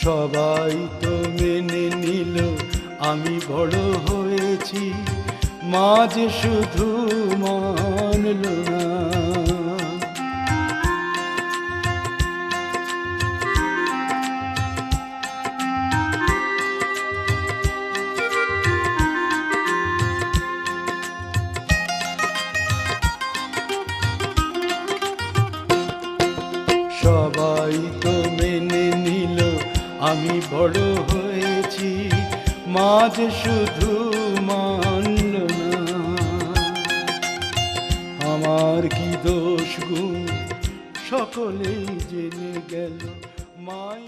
সবাই তো মেনে নিল আমি বড় হয়েছি, মা যে শুধু মানল না। সবাই তো মেনে নিল আমি বড় হয়েছি, মা যে শুধু মানল না। আমার কি দোষ গুণ সকলেই জেনে গেল, মাই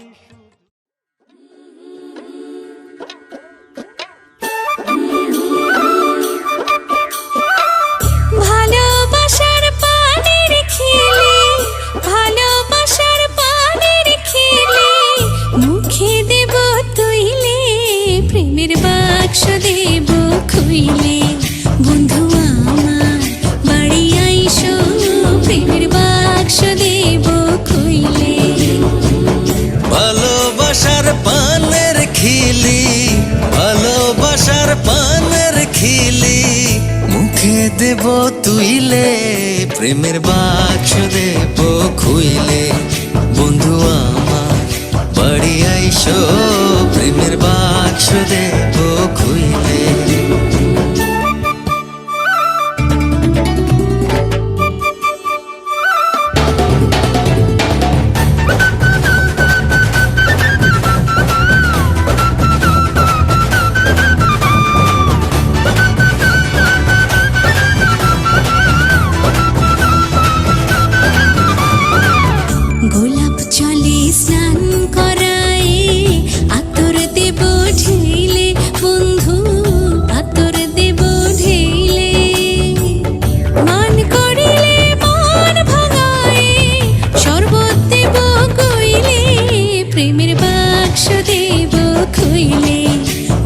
ভালোবাসার পানির খেলে, ভালোবাসার পানির খেলে, মুখে দেব তুইলে, প্রেমের বাক্স দেব খুইলে। বন্ধু আমার বাড়ি আইসো, প্রেমের বাক্স দেব খুইলে। ভালোবাসার পানের খিলি, ভালোবাসার পানের খিলি, মুখে দেব তুইলে, প্রেমের বাক্স দেব খুইলে। বন্ধু আমার বাড়ি আইসো, প্রেমের বাক্স দেব খুইলে। গোলাপ জলে স্নান করায়, আতর দেব ঢেলে, বন্ধু আতর দেব ঢেলে। মান করিলে মন ভাঙায়, শরবত দেব কইলে, প্রেমের বাক্স দেব খুইলে।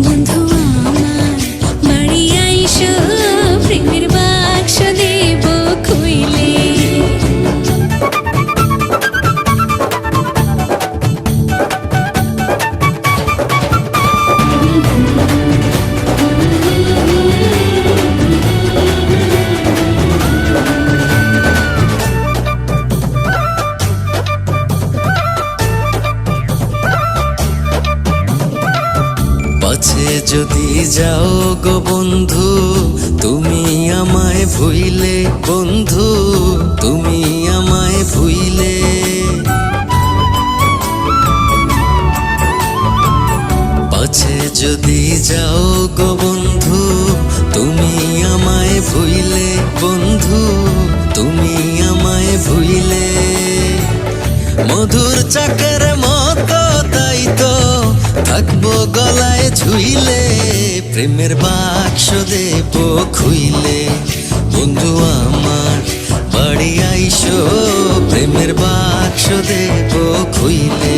বন্ধু আমার বাড়ি আইসো, প্রেমের বাক্স দেব খুইলে। পাছে যদি যাও গো বন্ধু, তুমি আমায় ভুইলে, বন্ধু তুমি আমায় ভুইলে। পাছে যদি যাও গো বন্ধু, তুমি আমায় ভুইলে, বন্ধু তুমি আমায় ভুইলে। মধুর চাকের মতো তাই তো থাকবো গলায় ঝুইলে, প্রেমের বাক্স দেব খুইলে। বন্ধু আমার বাড়ি আইসো, প্রেমের বাক্স দেব খুইলে।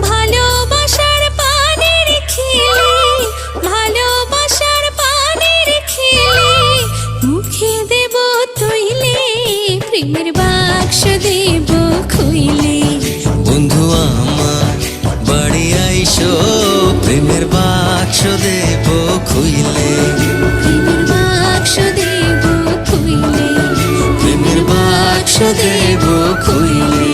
ভালোবাসার পানির খেলে, ভালোবাসার পানির খেলে, মুখে দেব তুইলে, প্রেমের বাক্স দেব খুইলে। বন্ধু আমার বাড়ি আইসো, প্রেমের বাক্স দেব খুইলে। প্রেমের বাক্স দেব খুইলে, প্রেমের বাক্স দেব খুইলে।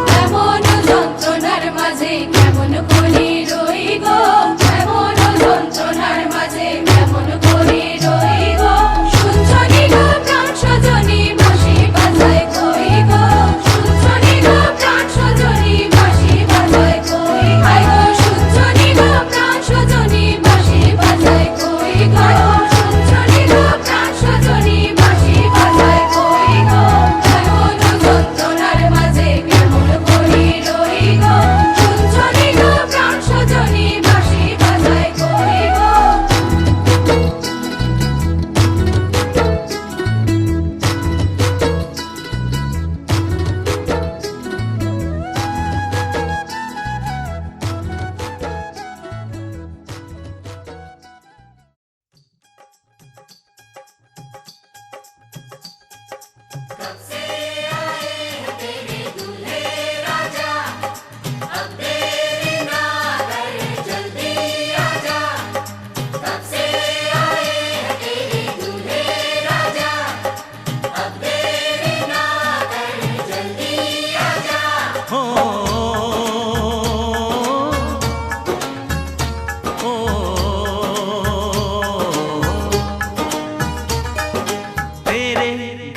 কেমন যন্ত্রণার মাঝে কেমন করে রই গো, কেমন যন্ত্রণার মাঝে কেমন করে রই গো। শুনছনি গো প্রাণ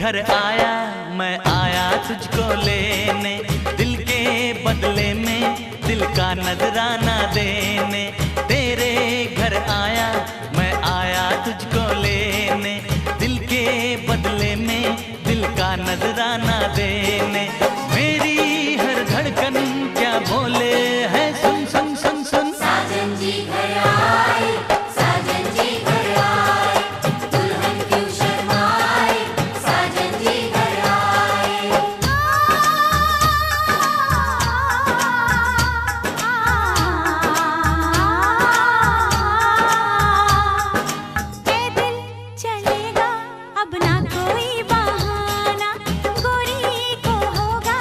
घर आया मैं आया तुझको लेने, दिल के बदले में दिल का नजराना देने। तेरे घर आया मैं आया तुझको लेने, दिल के बदले में दिल का नजराना देने। मेरी हर धड़कन क्या बोले है, सुन सुन सुन सुन। साजन जी घर आए, साजन जी घर आए, दुल्हन क्यों शर्माए, साजन जी घर आए। ए दिल चलेगा अब ना कोई बहाना, गोरी को होगा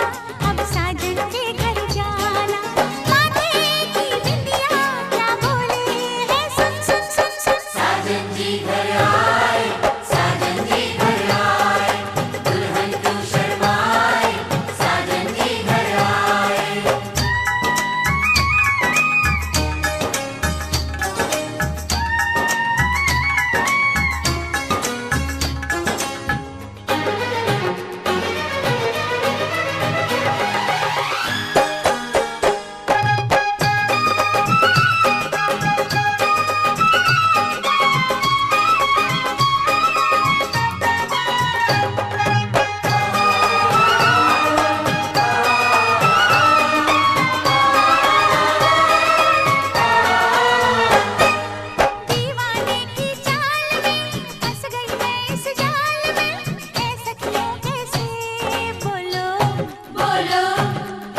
अब साजन के घर जाना। माथे की बिंदिया क्या बोले है, सुन सुन सुन सुन। साजन जी घर आए, साजन जी घर आए, दुल्हन क्यों शर्माए, साजन जी घर आए। दीवाने की चाल में फंस गई मैं इस जाल में, ऐ सखियों कैसे बोलो बोलो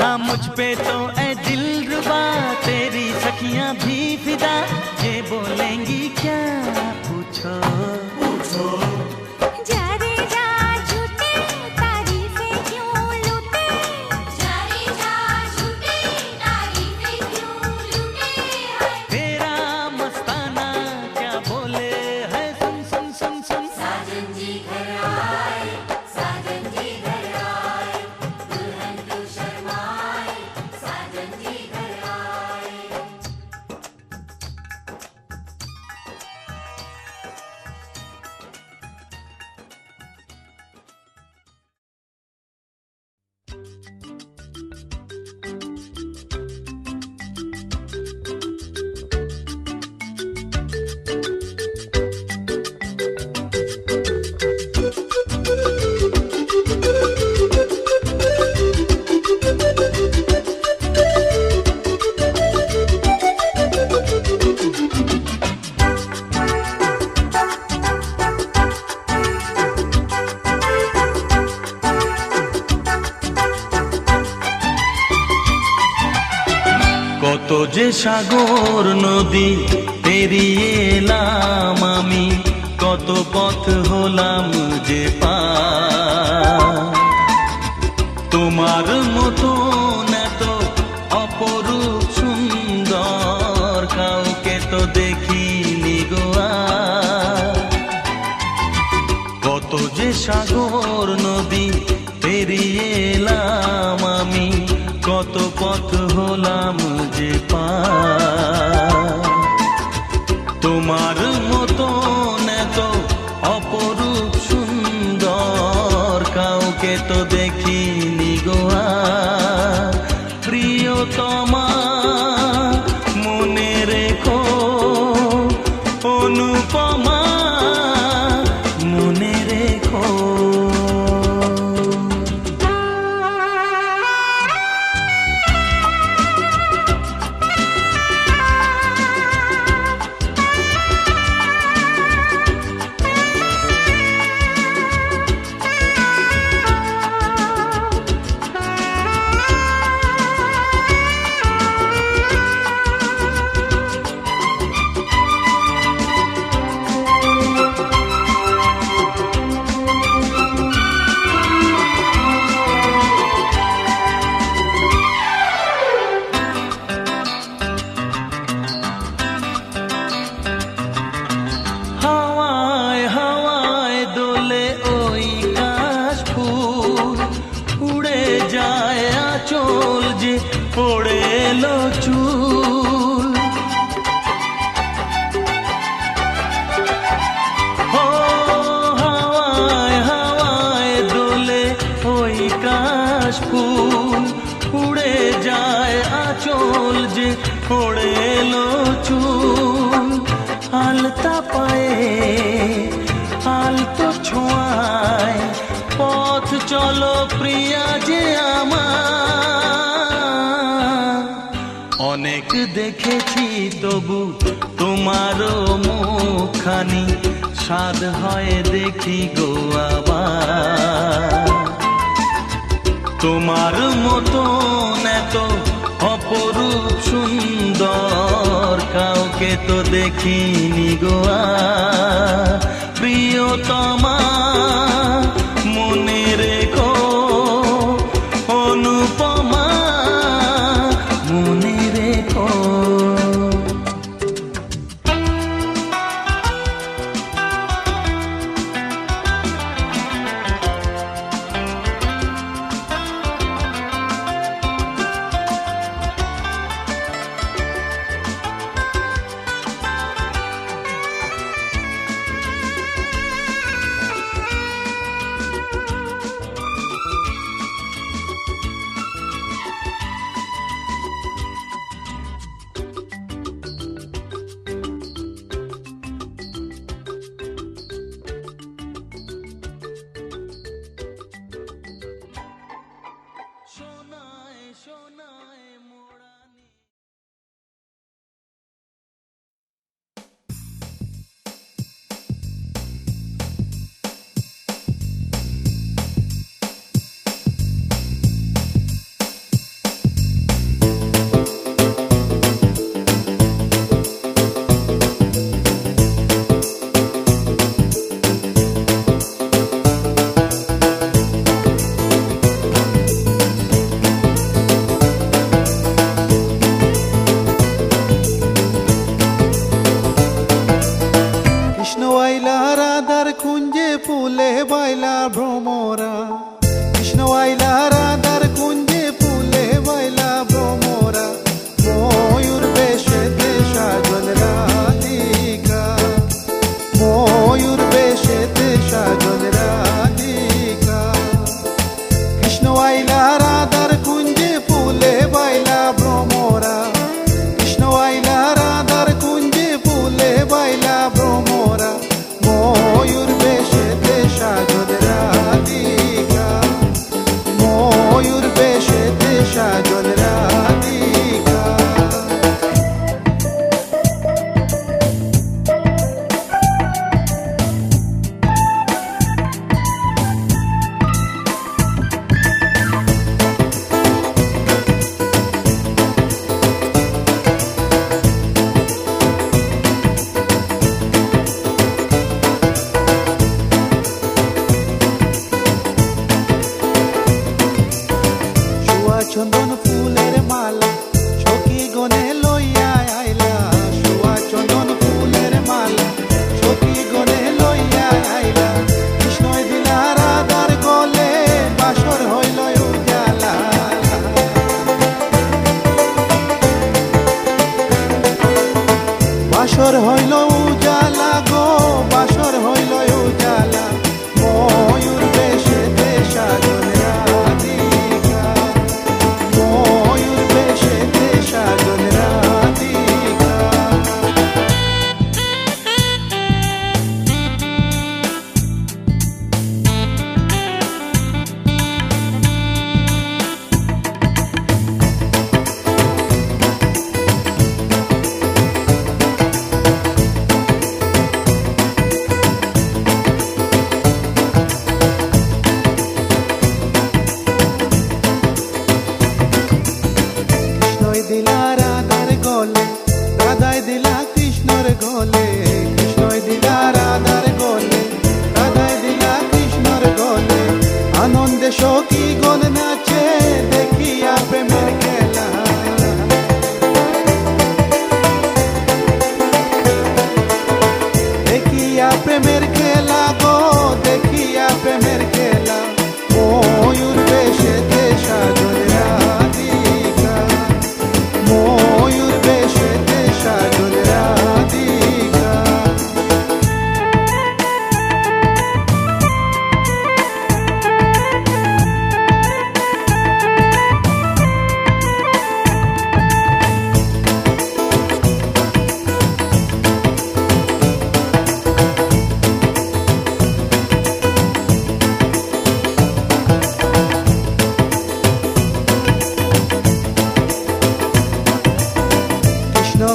हाँ मुझ पे तो ऐ दिलरुबा तेरी सखियां भी फिदा, ये बोलेंगी क्या पूछो। जा रे जा झूठे तारीफें क्यों लूटे, जारी जा झूठी तारीफें क्यों लूटे हैं। तेरा मस्ताना क्या बोले है, सुन सुन सुन सुन। साजन जी घर आए, साजन जी घर आए, दुल्हन क्यों शर्माए, साजन जी घर आए। কত যে সাগর নদী পেরিয়ে এলাম আমি, কত পথ হলাম যে পার। তোমার মতো এত অপরূপ সুন্দর কাউকে তো দেখিনি গো আর। কত যে সাগর নদী পেরিয়ে এলাম আমি, কত পথ হলাম যে পার। তোমার মতো এত অপরূপ সুন্দর কাউকে তো দেখিনি গো আর। প্রিয়তমা মনে রেখো, অনুপমা মনে রেখো। ওড়ে এলো চুল আলতা পায়ে আলতো ছোঁয়ায় পথ চলো প্রিয়া যে আমার অনেক দেখেছি তবু তোমারও মুখখানি স্বাদ হয় দেখি গো আবার তোমার মতন এত অপরূপ সুন্দর কাউকে তো দেখিনি গো আর প্রিয়তমা মনে রেখো অনুপমা মনে রেখো সোনায় সোনায় মোড়ানি কৃষ্ণ আইলা রাধার কুঞ্জে ফুলে বাইলা ভ্রমরা কৃষ্ণ আইলা রাধার কুঞ্জে ফুলে বাইলা ভ্রমরা ময়ূর বেশেতে সাজল রাধিকা ময়ূর বেশেতে সাজল রাধিকা কৃষ্ণ আইলা রাধার কুঞ্জে ফুলে বাইলা ভ্রমরা কৃষ্ণ আইলা রাধার কুঞ্জে ফুলে বাইলা ভ্রমরা ময়ূর বেশেতে সাজল রাধিকা ময়ূর বেশেতে সাজল রাধিকা শুয়া চন্দন ফুলের মালা সখী গনে লইয়া আইলা শুয়া চন্দন ফুলের মালা সখী গনে লইয়া আইলা কৃষ্ণই দিলা রাধার গলে বাসর হইল উজালা বাসর হইল উজালা গো বাসর হইল উজালা ময়ূর বেশেতে সাজল রাধিকা ময়ূর বেশেতে সাজল রাধিকা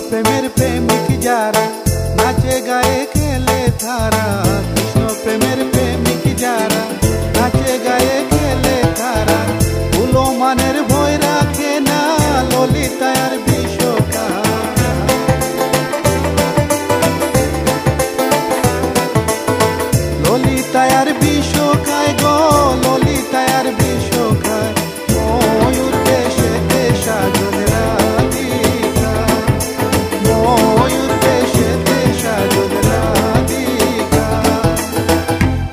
প্রেমের প্রেমিক যারা নাচে গায়ে খেলে তারা, কৃষ্ণ প্রেমের প্রেমিক যারা নাচে গায়ে খেলে তারা, ভুলো মানের ভয় রাখে না ললিতার বিশ্বকা। ললিতার বিশ্বকায় গো ললিতার বিশ্বকায়, ময়ূর বেশেতে সাজন রাধিকা, ময়ূর বেশেতে সাজন রাধিকা।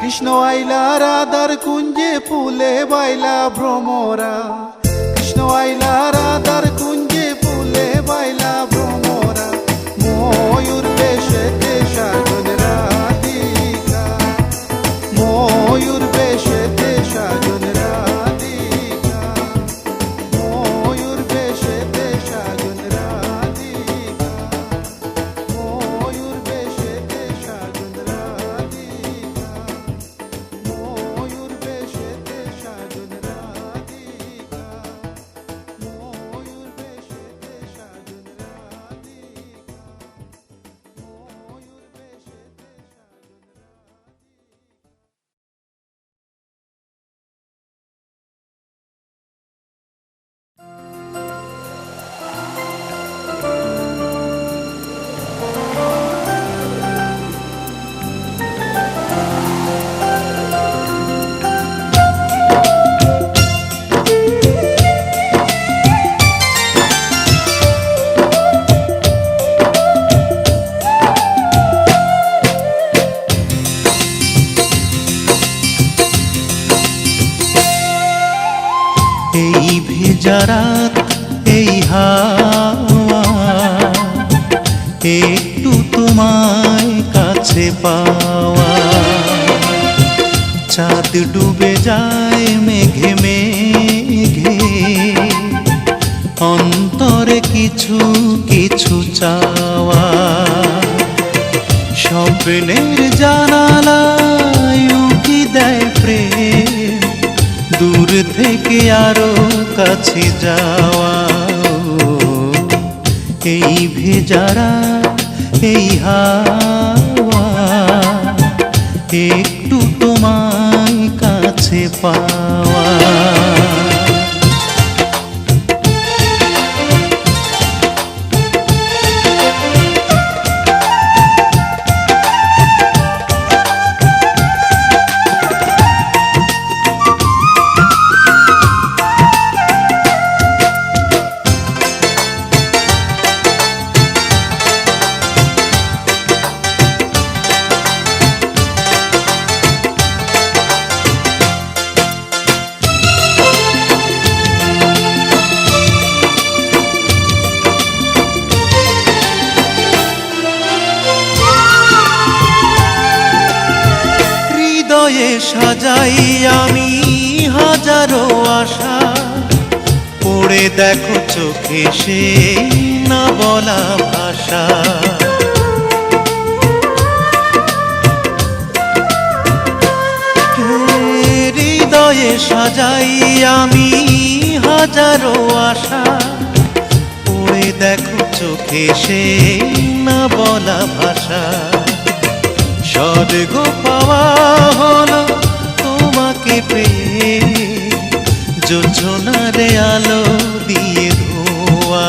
কৃষ্ণ আইলা রাধার কুঞ্জে ফুলে বাইলা ভ্রমরা, কৃষ্ণ আইলা রাধার কুঞ্জে ফুলে বাইলা ভ্রমরা, ময়ূর বেশেতে সাজন রাধিকা, ময়ূর বেশেতে সাজন রাধিকা, ময়ূর বেশেতে সাজন রাধিকা, ময়ূর বেশেতে সাজন রাধিকা, ময়ূর বেশেতে সাজন রাধিকা, ময়ূর বেশেতে সাজন রাধিকা, ময়ূর বেশেতে সাজন রাধিকা। এই ভেজা রাত এই হাওয়া, একটু তোমায় কাছে পাওয়া, চাঁদ ডুবে যায় মেঘে মেঘে, অন্তরে কিছু কিছু চাওয়া, স্বপ্নের জানালায় উকি দেয় প্রেম, দূর থেকে আরো কাছে যাওয়া। এই ভেজারা এই হাওয়া, একটু তোমায় কাছে পাওয়া। হৃদয়ে সাজাই আমি হাজারো আশা, পড়ে দেখো চোখে সে না বলা ভাষা। হৃদয়ে সাজাই আমি হাজারো আশা, পড়ে দেখো চোখে সে না বলা ভাষা। স্বর্গ পাওয়া হলো তোমাকে পেয়ে, যোজনারে আলো দিয়ে ধোয়া।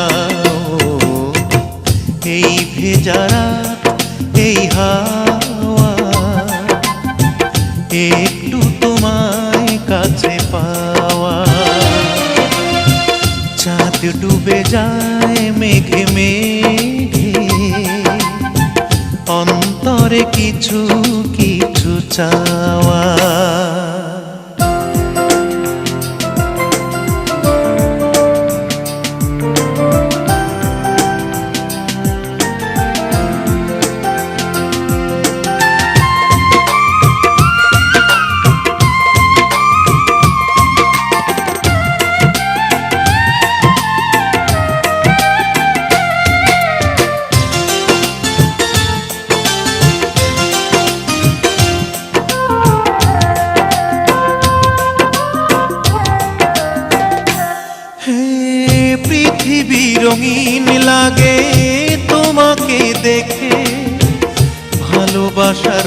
এই ভেজা রাত এই হাওয়া, একটু তোমায় কাছে পাওয়া। চাঁদ ডুবে যায় মেঘে মেঘে, অন্তরে কিছু কিছু চাওয়া।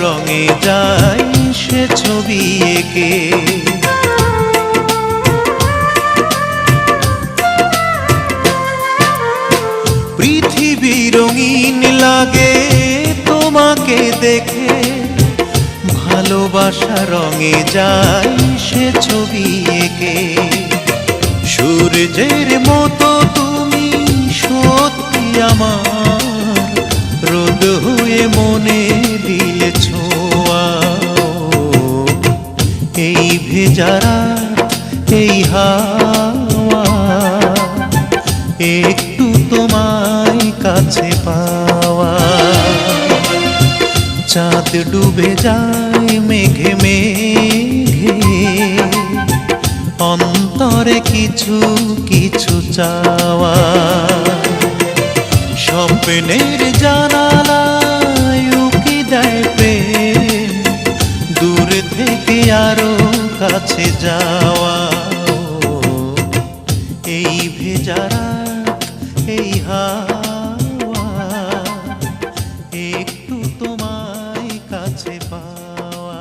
রঙে যায় সে ছবি এঁকে। পৃথিবী রঙিন লাগে তোমাকে দেখে, ভালোবাসা রঙে যায় সে ছবি এঁকে। সূর্যের মতো তুমি সত্যি আমার, রোদ হয়ে মনে দিলে ছোঁয়া। এই ভেজা রাত, এই হাওয়া, একটু তোমায় কাছে পাওয়া। চাঁদ ডুবে যায় মেঘে মেঘে, অন্তরে কিছু কিছু চাওয়া। স্বপ্নের জানালায় উকি দেয় প্রেম, দূর থেকে আরো কাছে যাওয়া। এই ভেজা রাত, এই হাওয়া, একটু তোমায় কাছে পাওয়া।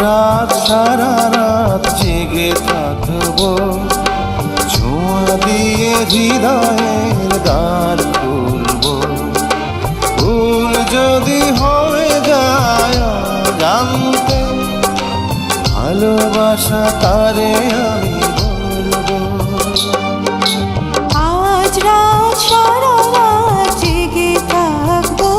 রাত সারা রাত জেগে থাকবো, ছোঁয়া দিয়ে হৃদয়ের দ্বার খুলবো। ভুল যদি হয়ে যায় জানতে, ভালোবাসা তারে আমি বলবো। আজ রাত সারা রাত জেগে থাকবো।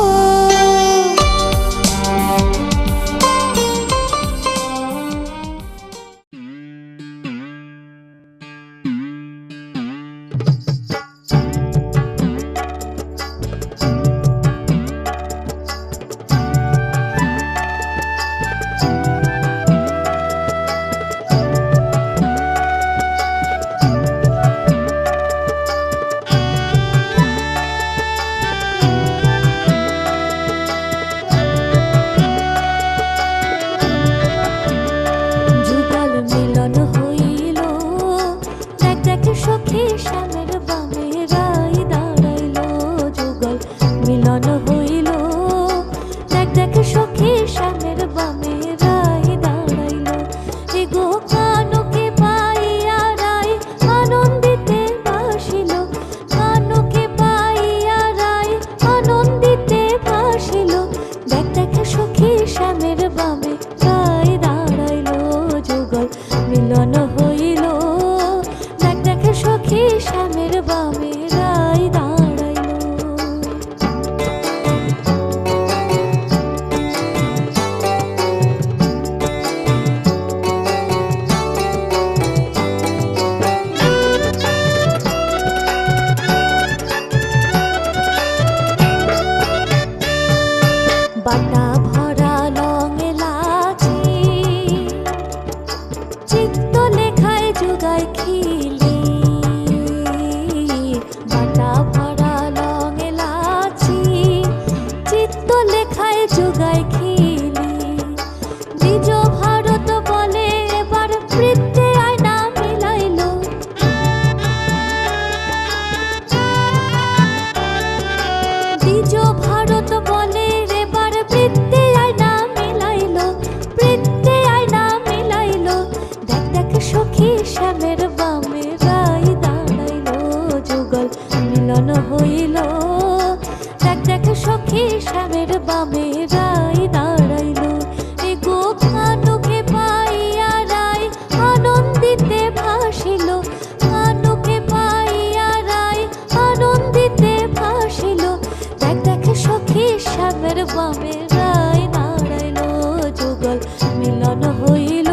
মিলন হইল।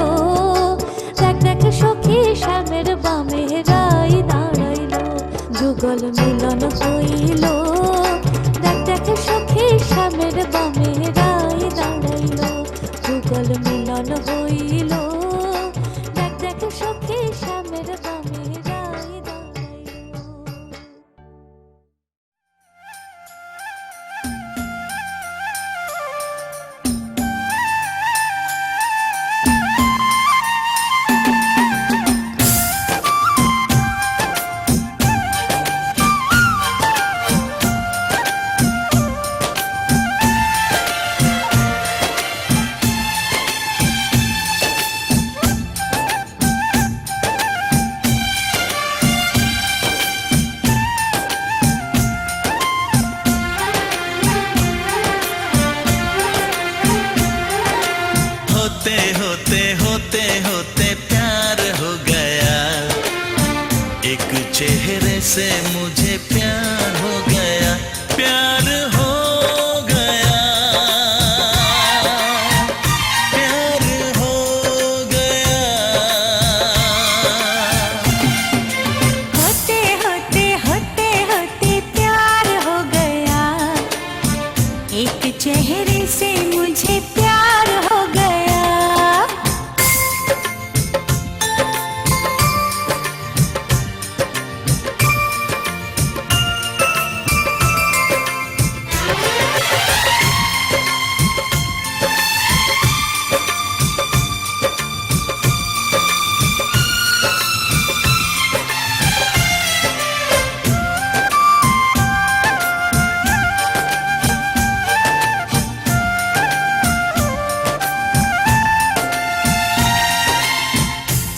দেখ দেখ সখী শ্যামের বামে রাই দাঁড়াইল, যুগল মিলন হইল। দেখ দেখ সখী শ্যামের বামে রাই দাঁড়াইল, যুগল মিলন হইল। দেখ দেখ সখী শ্যামের বামে রাই দাঁড়াইল। होते होते होते होते प्यार हो गया, एक चेहरे से मुझे प्यार हो गया, प्यार हो गया, प्यार हो गया। होते होते होते होते प्यार हो गया, एक चेहरे से मुझे प्यार हो गया।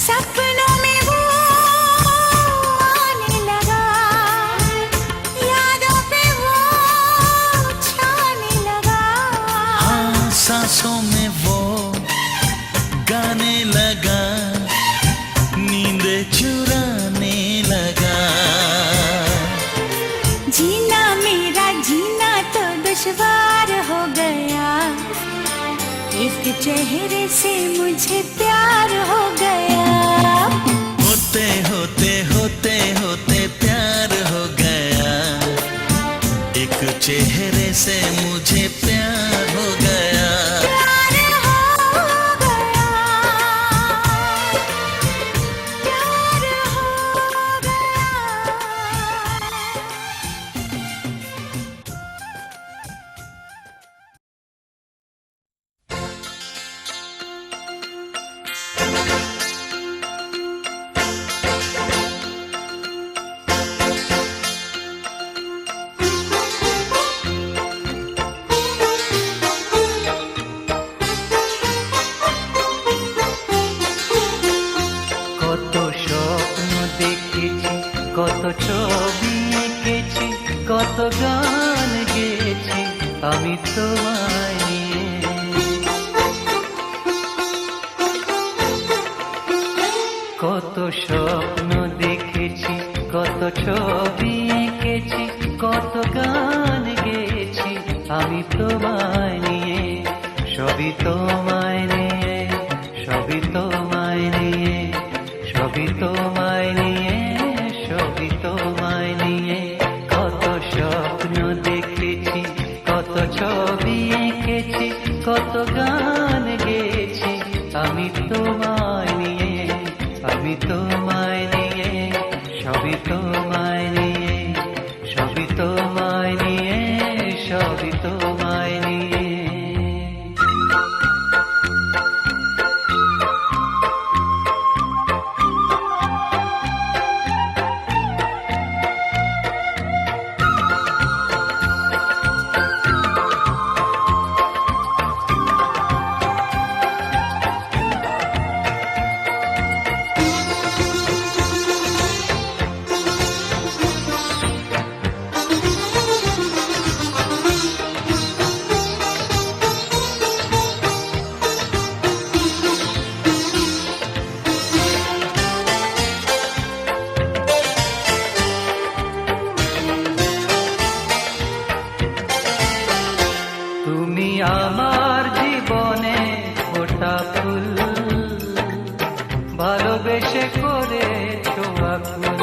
सपनों में वो आने लगा, यादों पे वो छाने लगा। हाँ, सांसों में वो गाने लगा, नींद चुराने लगा। जीना मेरा जीना तो दुश्वार हो गया, एक चेहरे से मुझे प्यार हो गया। होते होते होते होते प्यार हो गया, एक चेहरे से मुझे प्यार हो गया। प्यार हो गया, प्यार हो गया। কত স্বপ্ন দেখেছি, কত ছবি এঁকেছি, কত গান গেয়েছি আমি তোমায় নিয়ে। কত স্বপ্ন দেখেছি, কত ছবি এঁকেছি, কত গান গেয়েছি আমি তোমায় নিয়ে। সবই তোমায় নিয়ে, সবই তোমায় নিয়ে, সবই তোমায় নিয়ে, সবই তোমায় নিয়ে। কত স্বপ্ন দেখেছি, কত ছবি এঁকেছি, কত গান গেয়েছি আমি তোমায় নিয়ে, আমি তোমায় নিয়ে। সবই তোমায় নিয়ে, সবই তোমায় নিয়ে, সবই তোমায় নিয়ে। আকুল, ভালোবেসে করেছো আকুল।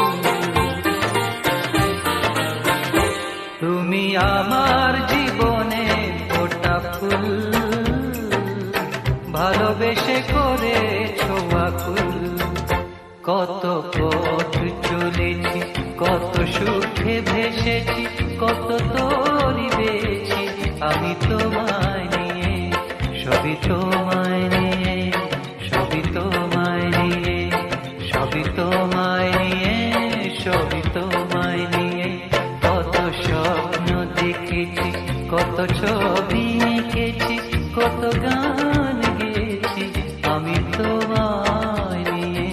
তুমি আমার জীবনে ফোটা ফুল, ভালোবেসে করেছো আকুল। কত পথ চলেছি, কত সুখে ভেসেছি, কত তরি বেছি আমি তোমায় নিয়ে, সবই তোমায় নিয়ে, সবই তোমায় নিয়ে, সবই তোমায় নিয়ে, সবই তোমায় নিয়ে। কত স্বপ্ন দেখেছি, কত ছবি এঁকেছি, কত গান গেয়েছি আমি তোমায় নিয়ে।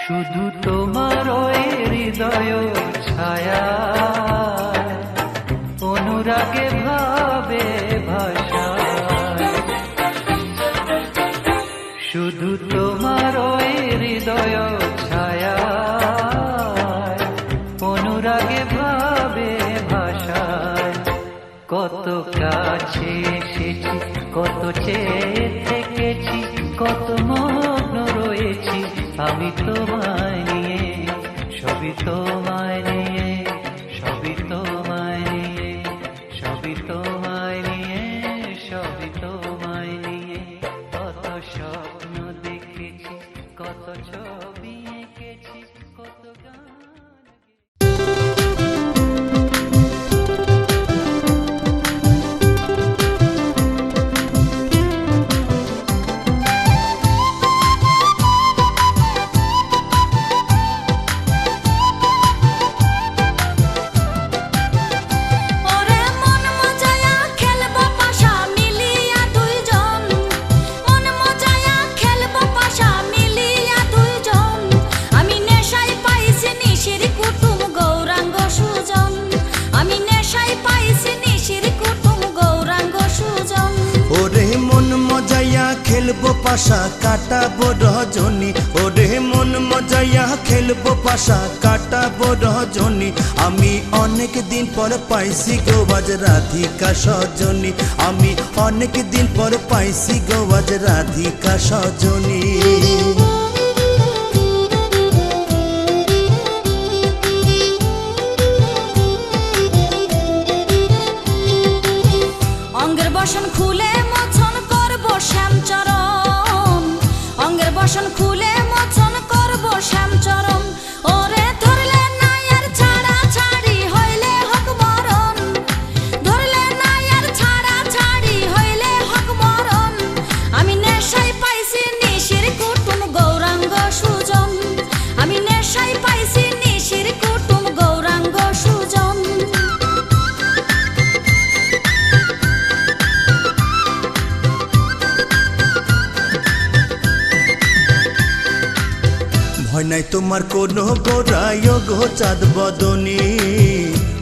শুধু তোমার ওই হৃদয় ছায়া, অনুরাগে ভাবে ভাষা। শুধু তোমার ওই হৃদয় ছায়া, অনুরাগে ভাবে ভাষায়। কত কাছে এসেছি, কত চেয়ে থেকেছি, কত মগ্ন রয়েছি আমি তোমায় নিয়ে, সবই তোমায় নিয়ে, সবই তোমায় নিয়ে, সবই তোমায় নিয়ে, সবই তোমায় নিয়ে। কত স্বপ্ন দেখেছি, কত ছবি এঁকেছি, কত গান। খেলবো পাশা কাটাবো রজনী, ওরে মন মজাইয়া খেলবো পাশা কাটাবো রজনী। আমি অনেক দিন পর পাইছি গো আজ রাধিকা সজনী, আমি অনেক দিন পর পাইছি গো আজ রাধিকা সজনী। অঙ্গের বসন খুলে মোচন করবো শ্যামচরণ, অঙ্গের বসন খুলে মোচন করবো শ্যামচরণ। ওরে ধরলে নাই আর ছাড়া ছাড়ি হইলে হক মরণ, ধরলে নাই আর ছাড়া ছাড়ি হইলে হক মরণ। আমি নেশায় পাইছি নিশির কুটুম গৌরাঙ্গ সুজন, আমি নেশায় পাইছি নিশির কুটুম গৌরাঙ্গ সুজন। ভয় নাই তোমার কোনো গোরায় গো চাঁদ বদনী,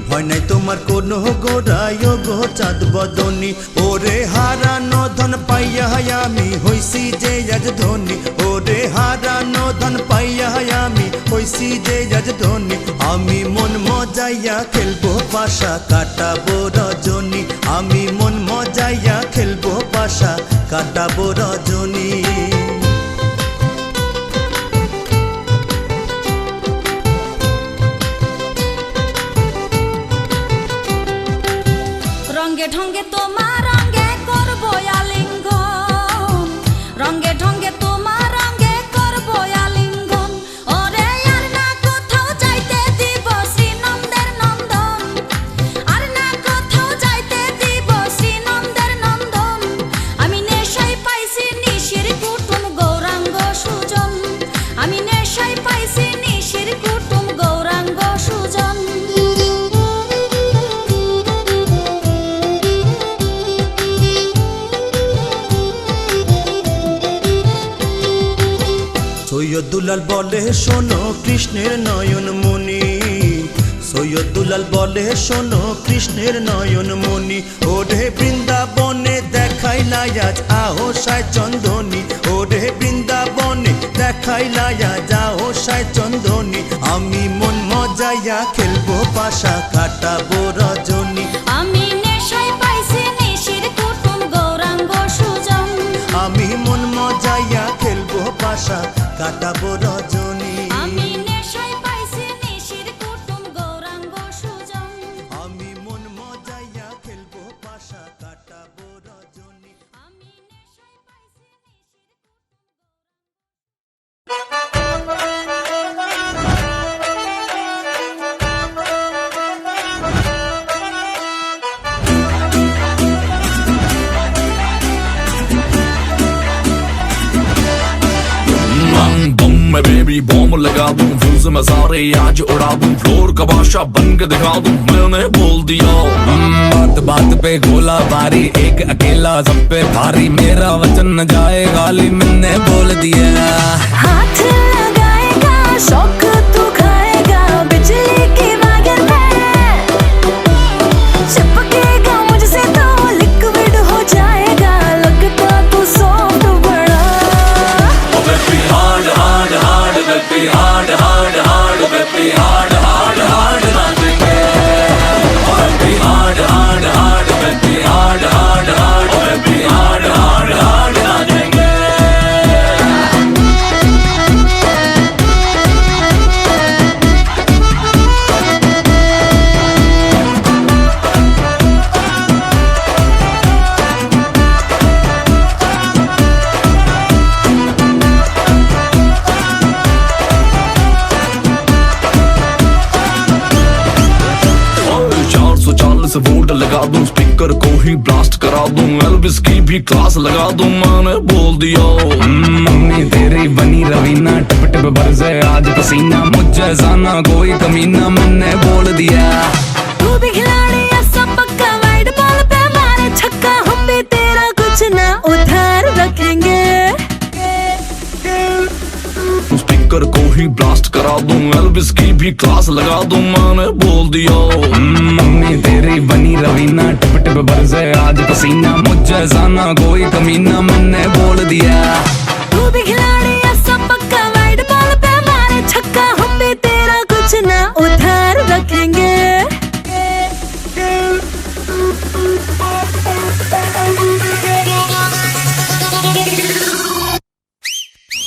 ভয় নাই তোমার কোনো গোরায় গো চাঁদ বদনী। ওরে হারানো ধন পাইয়া আমি হইছি যে আজ ধনী, ওরে হারানো ধন পাইয়া আমি হইছি যে আজ ধনী। আমি মন মজাইয়া খেলবো পাশা কাটাবো রজনী, আমি মন মজাইয়া খেলবো পাশা কাটাবো রজনী। রঙ্গে ঢঙ্গে তোমার রঙ্গে করবো আলিঙ্গন, রঙ্গে ঢঙ্গে তোমার রঙ্গে করবো আলিঙ্গন। ওরে আর না কোথাও যাইতে দিব শ্রীনন্দের নন্দন, আর না কোথাও যাইতে দিব শ্রীনন্দের নন্দন। আমি নেশায় পাইছি নিশির সৈয়দুলাল বলে শোনো কৃষ্ণের নয়ন মণি, সৈয়দুলাল বলে শোনো কৃষ্ণের নয়ন মণি। ওরে বৃন্দাবনে দেখাইলা আজ আহসায় চন্দনী, ওরে বৃন্দাবনে দেখাইলা আজ আহসায় চন্দনী। আমি মন মজাইয়া খেলবো পাশা কাটাবো রজনী, আমি নেশায় পাইছি নিশির কুটুম গৌরাঙ্গ সুজন। আমি মন মজাইয়া খেলবো পাশা কাটাবো রজনী। আমি নেশায় পাইছি নিশির কুটুম গৌরাঙ্গ সুজন। আমি মন মজাইয়া খেলবো পাশা কাটাবো রজনী। আমি নেশায় পাইছি बम मैं बेबी बॉम्ब लगा दूं, फ्यूज में सारे आज उड़ा दूं, फ्लोर का बादशाह बन के दिखा दूं, मैंने बोल दिया। बात बात पे गोला बारी, एक अकेला सब पे भारी, मेरा वचन न जाए गाली, मैंने बोल दिया। हाथ लगाएगा शौक तू खाएगा, बिजली की वागर में चिपकेगा मुझसे तो लिक्विड हो जाएगा, लगता तू सॉफ्ट बड़ा। Baby hard hard hard, baby hard hard hard, baby hard hard hard नाचेंगे। Baby hard hard hard, baby hard hard hard, baby hard hard hard नाचेंगे। वोल्ट लगा दूं, स्पीकर को ही ब्लास्ट करा दूं, एल्विस की भी क्लास लगा दूं, मैंने बोल दिया। मम्मी तेरी बनी रवीना, टप टप बरसे आज पसीना, मुझे जाना कोई कमीना, मैंने बोल दिया। तू भी खिलाड़ी ऐसा पक्का, वाइड बॉल पे मारे छक्का, हम भी तेरा कुछ ना उधार रखेंगे। स्पीकर को ही ब्लास्ट करा दूं, एल्विस की भी क्लास लगा दूं, मैंने बोल दिया। मम्मी तेरी बनी रवीना, टप टप बरसे आज पसीना, मुझे जाना कोई कमीना, मैंने बोल दिया। तू भी खिलाड़ी ऐसा पक्का, वाइड बॉल पे मारे छक्का, हम भी तेरा कुछ ना उधार रखेंगे।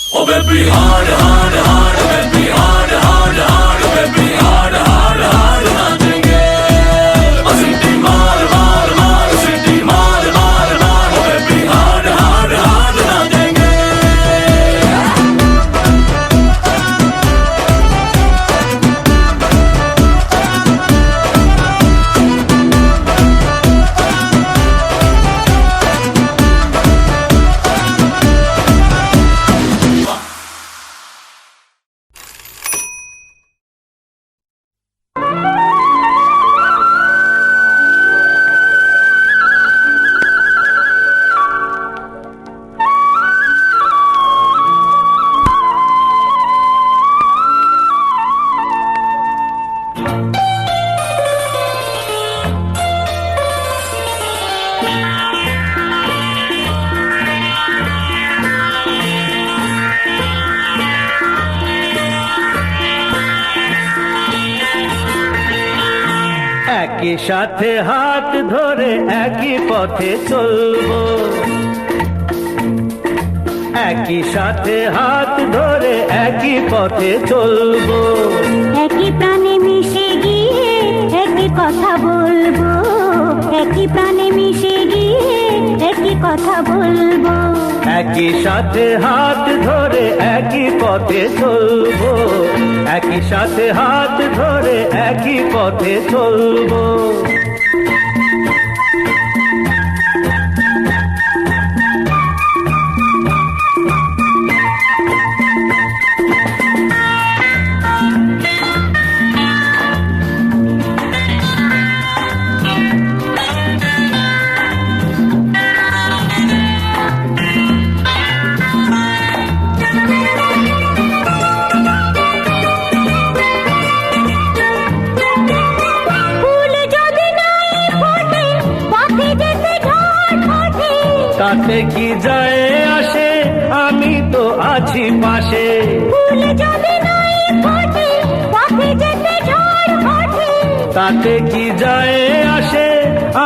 Oh baby hard hard hard, baby hard hard hard, baby hard hard hard नाचेंगे। सिटी मार मार मार, सिटी मार मार मार, baby hard hard hard नाचेंगे। একই সাথে হাত ধরে একই পথে চলবো, একই সাথে হাত ধরে একই পথে চলবো, একই প্রাণে মিশে গিয়ে একই কথা বলবো, একই প্রাণে মিশে গিয়ে একই কথা বলবো। একই সাথে হাত ধরে একই পথে চলবো, একই সাথে হাত ধরে একই পথে চলবো। তাতে কি যায় আসে, আমি তো আছি পাশে। ফুল যদি নাই ফোটে, পথে যেতে ঝড় ওঠে। তাতে কি যায় আসে,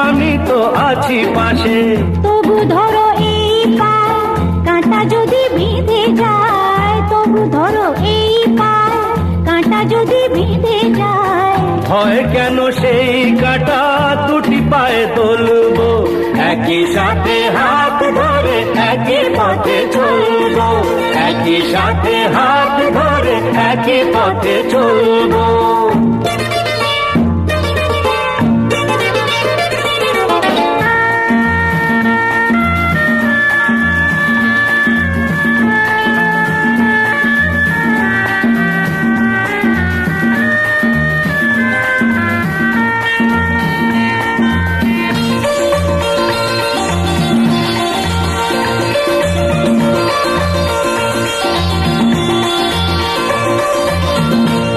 আমি তো আছি পাশে। তবু ধরো এই পায়, কাঁটা যদি বিঁধে যায়। তবু ধরো এই পায়, কাঁটা যদি বিঁধে যায়। হয় কেন সেই কাঁটা দুটি পায়ে তুলবো, একই সাথে হাত ধরে একই পথে চলবো। একই সাথে হাত ধরে একই পথে চলবো।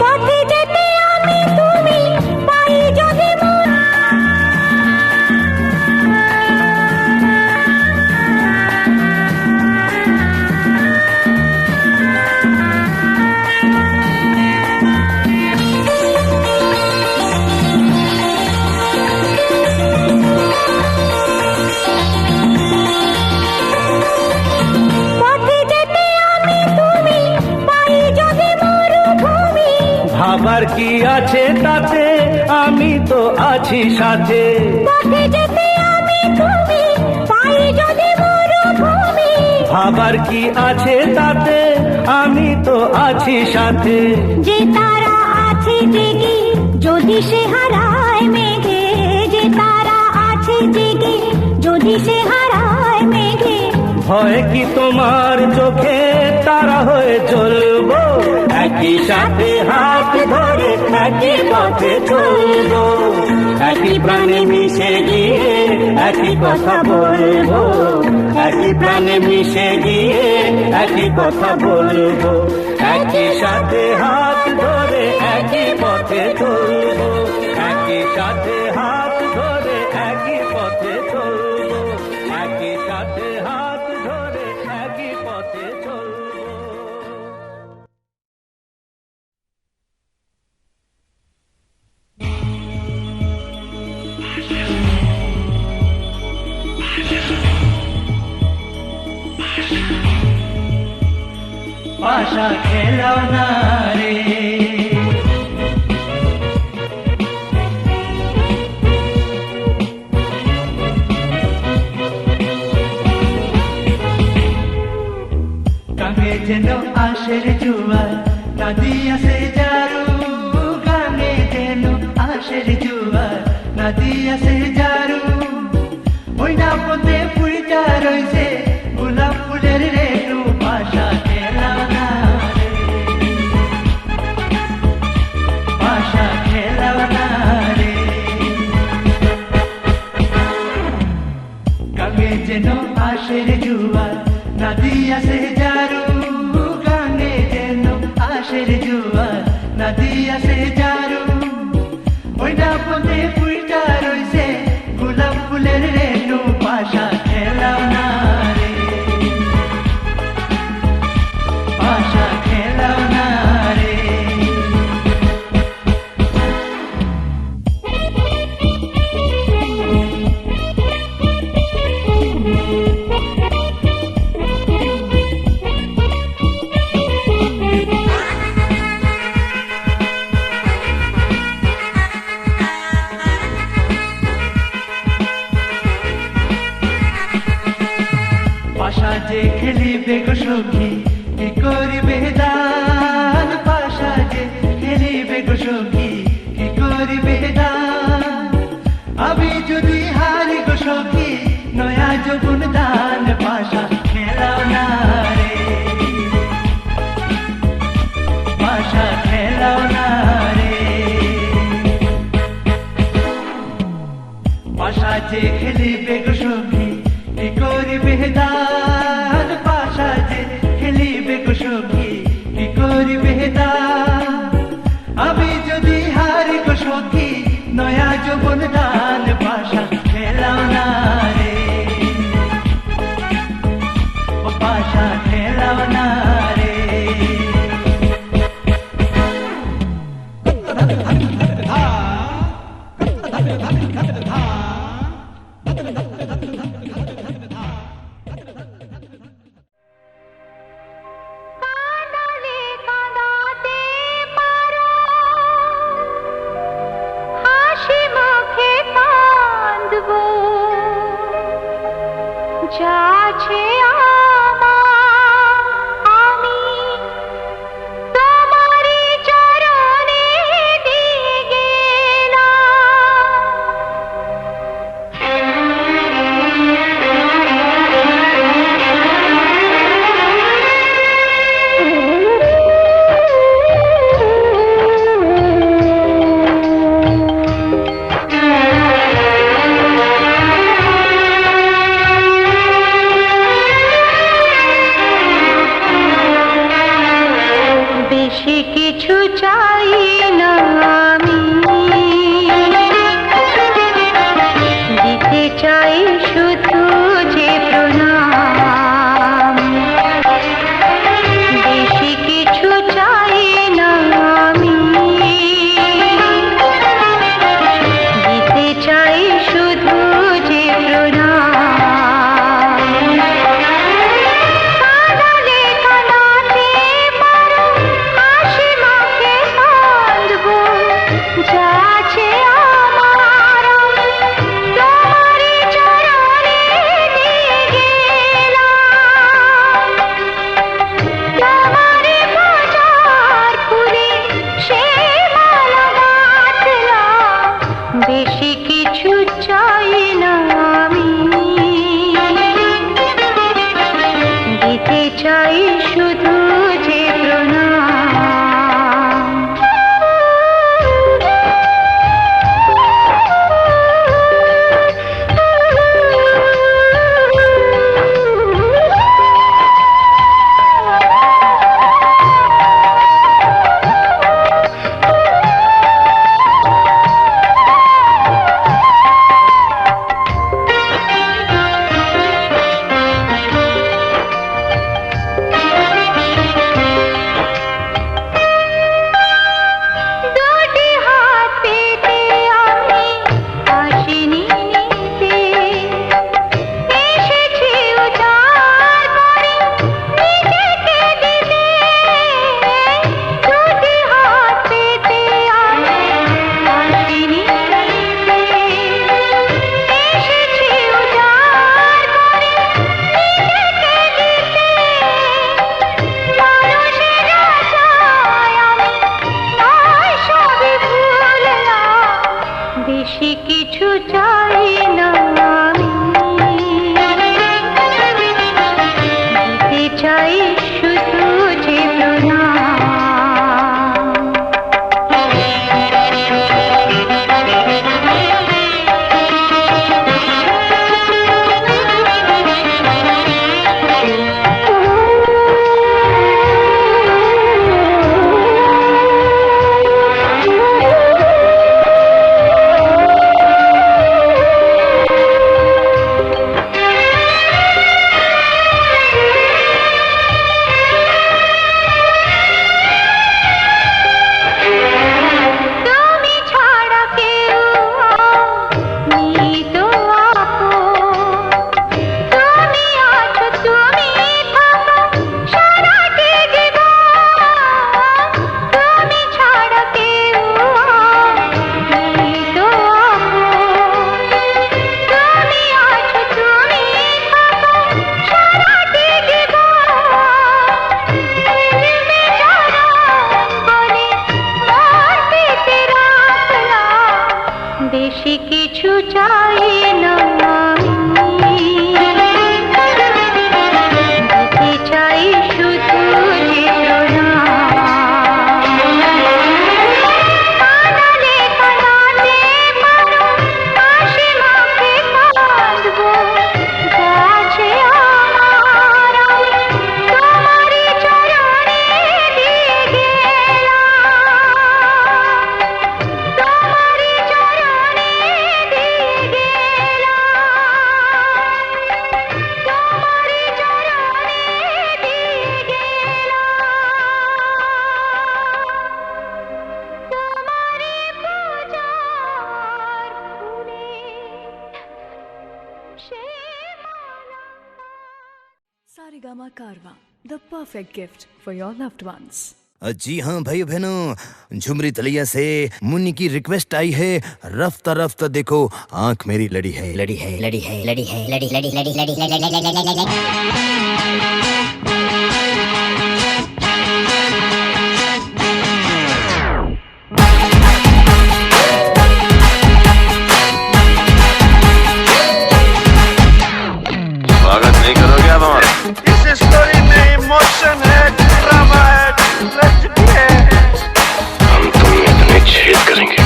পথে যেতে আমি তুমি, পাই যদি মন। পথে যেতে আমি তুমি, পাই যদি মরুভূমি। ভাবার কি আছে তাতে, আমি তো আছি সাথে। পথে যেতে আমি তুমি, পাই যদি মরুভূমি। ভাবার কি আছে তাতে, আমি তো আছি সাথে। যে তারা আছে জেগে, যদি সে হারায় মেঘে। যে তারা আছে জেগে, যদি সে হারায় মেঘে। হয় কি তোমার চোখে, তারা হয়ে চলবো। একই সাথে হাত ধরে একই পথে চলবো। একই প্রাণে মিশে গিয়ে একই কথা বলবো। একই প্রাণে মিশে গিয়ে একই কথা বলবো। একই সাথে হাত ধরে একই পথে চলবো। একই সাথে হাত ধরে একই পথে চলবো। একই সাথে হাত ধরে একই পথে চলবো। পাশা খেলাও না রে, গানে যেন আশের জুয়ার, নদী আসে জারু। গানে যেন আশের জুয়ার, নদী আসে জারু। ওই না পথে ফুলটা রয়েছে, গোলাপ ফুলের রেণু। পাশা খেলাও না রে, পাশা খেলাও না রে। গানে যেন আশের জুয়ার, নদী আসে জারু। গানে যেন আশের জুয়ার, নদী আসে জারু। ওই না পথে ফুলটা রয়েছে, গোলাপ ফুলের রেণু। পাশা খেলাও না রে, পাশা খেলাও না রে। পাশা যে খেলিবে গো সখী, কি করিবে দান। পাশা যে খেলিবে গো সখী, কি করিবে দান। আমি যদি হারি গো সখী, নয়া যৌবন দান। পাশা খেলাও না রে, পাশা খেলাও না রে। পাশা যে খেলিবে গো সখী, কি করিবে দান। পাশা যে খেলিবে গো সখী, কি করিবে দান। আমি যদি হারি গো সখী, নয়া যৌবন দান। পাশা খেলাও না রে, শুধু যে প্রণাম। দুটি হাত পেতে আমি আসিনি নিতে, এসেছি উজাড় করে নিজেকে দিতে। দুটি হাত পেতে আমি আসিনি নিতে, এসেছি উজাড় করে নিজেকে দিতে। মানুষের আশায় আমি তাই সবই ভুললাম, বেশি কিছু চাই না আমি। দিতে চাই শুধু যে প্রণাম। তুমি ছাড়া কেউ নেই তো আপন, তুমি আছো তুমি থাকো সারাটি জীবন। তুমি ছাড়া কেউ নেই তো আপন, তুমি আছো তুমি থাকো সারাটি জীবন। বলে মন পেতে রাখলাম, বেশি কিছু চাই না আমি। দিতে চাই শুধু যে প্রণাম। কাঁদালে কাঁদাতে পারো, হাসি মুখে কাঁদবো। গাছে আমার আমি তোমারই চরণে দিয়ে গেলাম, তোমারই চরণে দিয়ে গেলাম, তোমারই চরণে দিয়ে গেলাম। তোমারই পূজার ফুলে সে মালা। Sarigama Karwa, the perfect gift for your loved ones. जी हाँ भाई बहनों, झुमरी तलिया से मुन्नी की रिक्वेस्ट आई है। रफ्ता रफ्ता देखो आंख मेरी लड़ी है, लड़ी है, लड़ी है, लड़ी है, लड़ी लड़ी लड़ी लड़ी लड़ी लड़ी। स्वागत नहीं करोगे आप हमारा? इस स्टोरी में इमोशन है, ड्रामा है, ट्रेजेडी है। हम तुम्हें इतने छेद करेंगे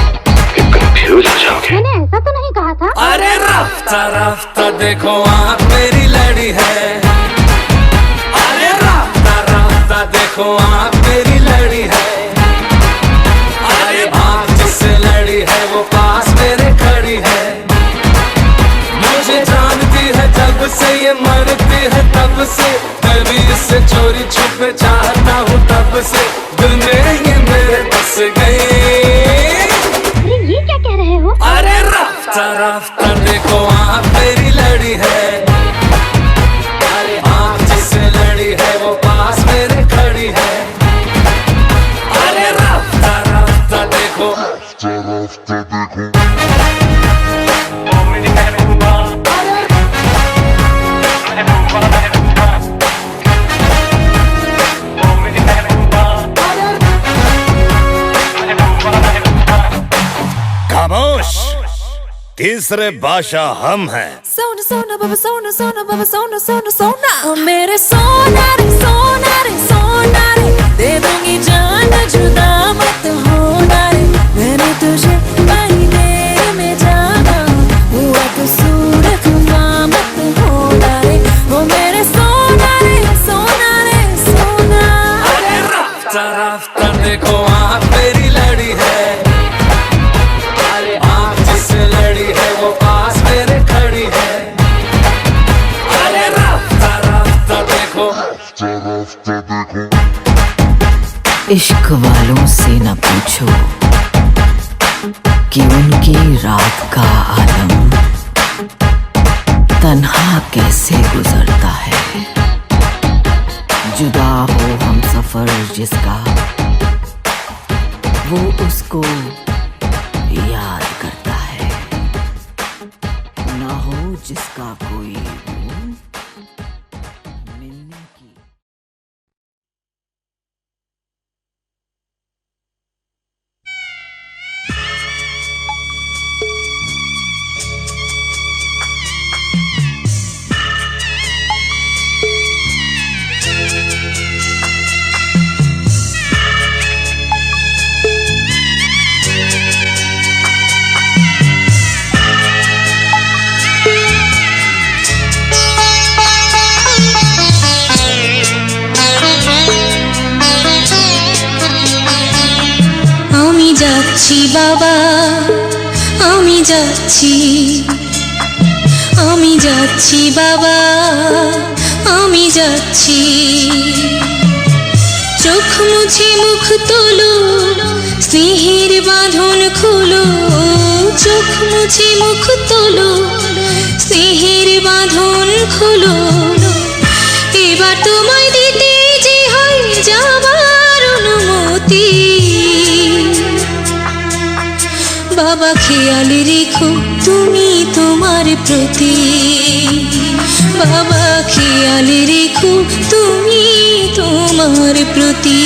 कि कंफ्यूज हो जाओगे। मैंने ऐसा तो नहीं कहा था। अरे रफ्ता रफ्ता देखो आँख मेरी लड़ी है। अरे रफ्ता रफ्ता देखो आँख मेरी लड़ी है। अरे आँख जिससे लड़ी है वो पास मेरे खड़ी है। मुझे जानती है जब से ये मरती है तब से, मैं भी इससे चोरी छुपे चाहता हूँ तब से। दुनिया ये मेरे बस गई। अरे ये क्या कह रहे हो? अरे रफ्ता रफ्ता देखो आँख मेरी लड़ी है। अरे आँख जिससे लड़ी है वो पास मेरे खड़ी है। अरे रफ्ता रफ्ता देखो, रफ्ता रफ्ता देखो। तीसरे बादशाह हम हैं। सोना सोना बाबा सोना सोना बाबा सोना सोना सोना ओ मेरे सोना रे सोना रे सोना रे दे दूंगी जान जुदा मत होना रे मैंने तुझे महीने में जाना हुआ कसूर क्षमा मत होना रे ओ मेरे सोना रे सोना रे सोना। अरे राफ्ता राफ्ता देखो आँख मेरी लड़ी है, अरे आँख जिससे लड़ी है वो पास मेरे खड़ी है। अरे राफ्ता राफ्ता देखो, इश्क वालों से न पूछो कि उनकी रात का आलम तन्हा कैसे गुजरता है। जुदा हो हम सफर जिसका वो उसको याद करता है, ना हो जिसका कोई मिलने की। যাচ্ছি বাবা আমি যাচ্ছি, আমি যাচ্ছি বাবা আমি যাচ্ছি। চোখ মুছে মুখ তোলো স্নেহের বাঁধন খোলো, চোখ মুছে মুখ তোলো স্নেহের বাঁধন খোলো। এবার তোমায় দিতে যে হয় যাবার অনুমতি। বাবা খেয়াল রেখো তুমি তোমার প্রতি, বাবা খেয়াল রেখো তুমি তোমার প্রতি।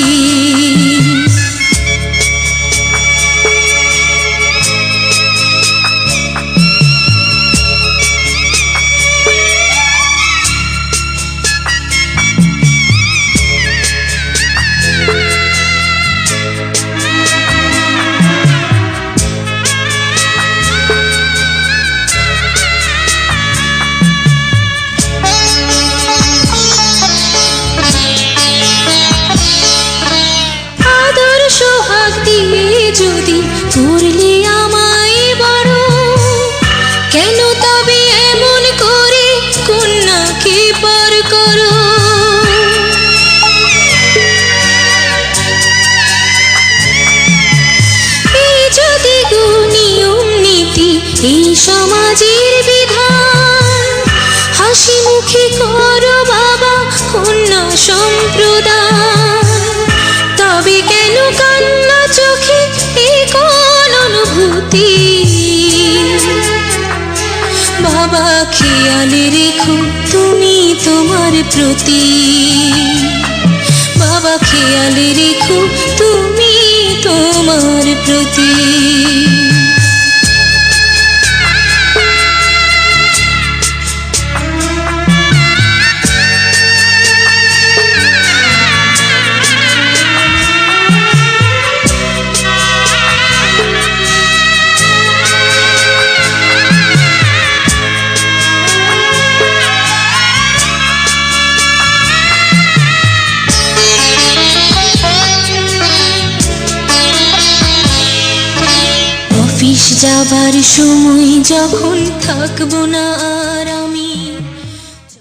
যদি করলে আমায় বড়, কেন তবে এমন করে কন্যাকে পর করো। এই যদি গো নিয়ম নীতি এই সমাজের বিধান, হাসি মুখে করো বাবা কন্যা সম্প্রদান। তবে কেন কান্না চোখে এই কোন অনুভূতি। বাবা খেয়াল রেখো তুমি তোমার প্রতি, বাবা খেয়াল রেখো তুমি তোমার প্রতি। অফিস যাবার সময় যখন থাকবো না আর আমি,